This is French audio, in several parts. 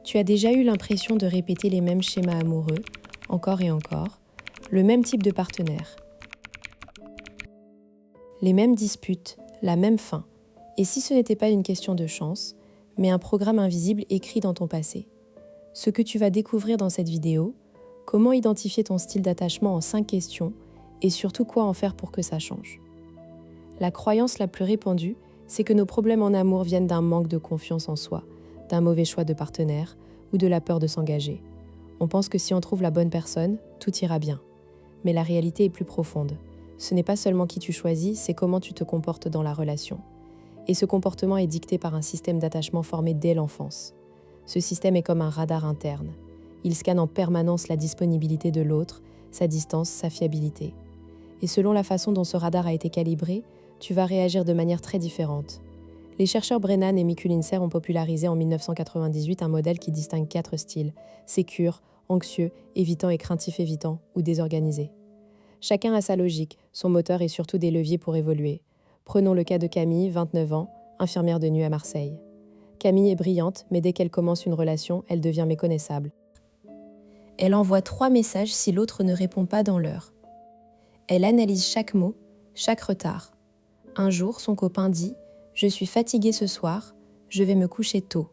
Tu as déjà eu l'impression de répéter les mêmes schémas amoureux, encore et encore, le même type de partenaire, les mêmes disputes, la même fin. Et si ce n'était pas une question de chance, mais un programme invisible écrit dans ton passé? Ce que tu vas découvrir dans cette vidéo, comment identifier ton style d'attachement en 5 questions et surtout quoi en faire pour que ça change. La croyance la plus répandue, c'est que nos problèmes en amour viennent d'un manque de confiance en soi, d'un mauvais choix de partenaire ou de la peur de s'engager. On pense que si on trouve la bonne personne, tout ira bien. Mais la réalité est plus profonde. Ce n'est pas seulement qui tu choisis, c'est comment tu te comportes dans la relation. Et ce comportement est dicté par un système d'attachement formé dès l'enfance. Ce système est comme un radar interne. Il scanne en permanence la disponibilité de l'autre, sa distance, sa fiabilité. Et selon la façon dont ce radar a été calibré, tu vas réagir de manière très différente. Les chercheurs Brennan et Mikulincer ont popularisé en 1998 un modèle qui distingue 4 styles: sécure, anxieux, évitant et craintif évitant, ou désorganisé. Chacun a sa logique, son moteur et surtout des leviers pour évoluer. Prenons le cas de Camille, 29 ans, infirmière de nuit à Marseille. Camille est brillante, mais dès qu'elle commence une relation, elle devient méconnaissable. Elle envoie 3 messages si l'autre ne répond pas dans l'heure. Elle analyse chaque mot, chaque retard. Un jour, son copain dit « Je suis fatiguée ce soir, je vais me coucher tôt ».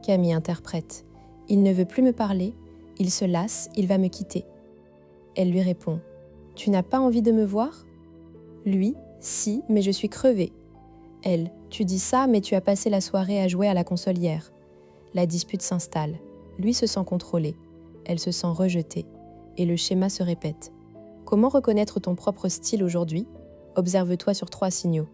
Camille interprète « Il ne veut plus me parler, il se lasse, il va me quitter ». Elle lui répond « Tu n'as pas envie de me voir ?» Lui « Si, mais je suis crevée ». Elle « Tu dis ça, mais tu as passé la soirée à jouer à la console hier ». La dispute s'installe. Lui se sent contrôlé. Elle se sent rejetée. Et le schéma se répète. Comment reconnaître ton propre style aujourd'hui ? Observe-toi sur 3 signaux.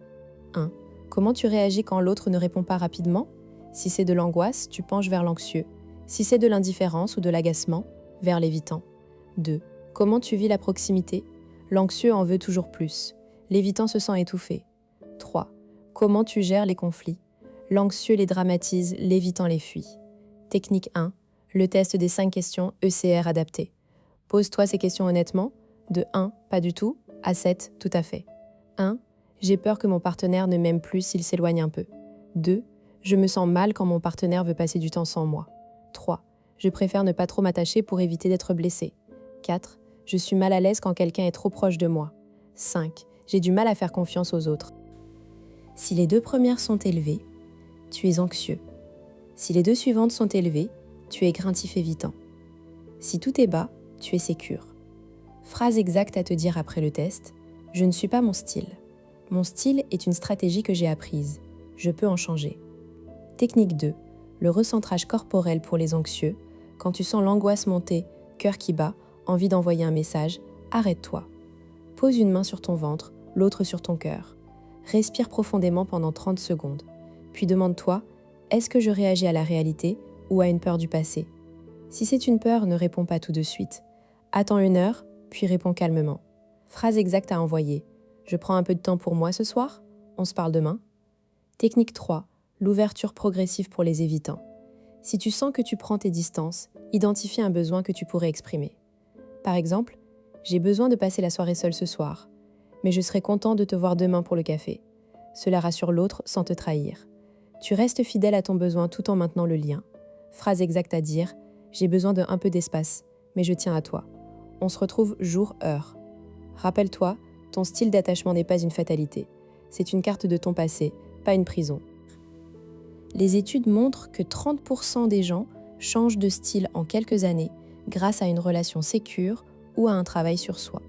1. Comment tu réagis quand l'autre ne répond pas rapidement ? Si c'est de l'angoisse, tu penches vers l'anxieux. Si c'est de l'indifférence ou de l'agacement, vers l'évitant. 2. Comment tu vis la proximité ? L'anxieux en veut toujours plus. L'évitant se sent étouffé. 3. Comment tu gères les conflits ? L'anxieux les dramatise, l'évitant les fuit. Technique 1. Le test des 5 questions ECR adapté. Pose-toi ces questions honnêtement. De 1, pas du tout, à 7, tout à fait. 1. J'ai peur que mon partenaire ne m'aime plus s'il s'éloigne un peu. 2. Je me sens mal quand mon partenaire veut passer du temps sans moi. 3. Je préfère ne pas trop m'attacher pour éviter d'être blessé. 4. Je suis mal à l'aise quand quelqu'un est trop proche de moi. 5. J'ai du mal à faire confiance aux autres. Si les 2 premières sont élevées, tu es anxieux. Si les 2 suivantes sont élevées, tu es craintif évitant. Si tout est bas, tu es sécure. Phrase exacte à te dire après le test: je ne suis pas mon style. Mon style est une stratégie que j'ai apprise. Je peux en changer. Technique 2. Le recentrage corporel pour les anxieux. Quand tu sens l'angoisse monter, cœur qui bat, envie d'envoyer un message, arrête-toi. Pose une main sur ton ventre, l'autre sur ton cœur. Respire profondément pendant 30 secondes. Puis demande-toi, est-ce que je réagis à la réalité ou à une peur du passé ? Si c'est une peur, ne réponds pas tout de suite. Attends 1 heure, puis réponds calmement. Phrase exacte à envoyer. Je prends un peu de temps pour moi ce soir ? On se parle demain ? Technique 3. L'ouverture progressive pour les évitants. Si tu sens que tu prends tes distances, identifie un besoin que tu pourrais exprimer. Par exemple, j'ai besoin de passer la soirée seule ce soir, mais je serai content de te voir demain pour le café. Cela rassure l'autre sans te trahir. Tu restes fidèle à ton besoin tout en maintenant le lien. Phrase exacte à dire, j'ai besoin d'un peu d'espace, mais je tiens à toi. On se retrouve jour, heure. Rappelle-toi, ton style d'attachement n'est pas une fatalité. C'est une carte de ton passé, pas une prison. Les études montrent que 30% des gens changent de style en quelques années grâce à une relation sécure ou à un travail sur soi.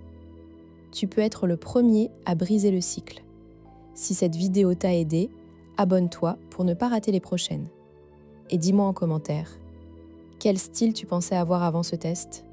Tu peux être le premier à briser le cycle. Si cette vidéo t'a aidé, abonne-toi pour ne pas rater les prochaines. Et dis-moi en commentaire, quel style tu pensais avoir avant ce test ?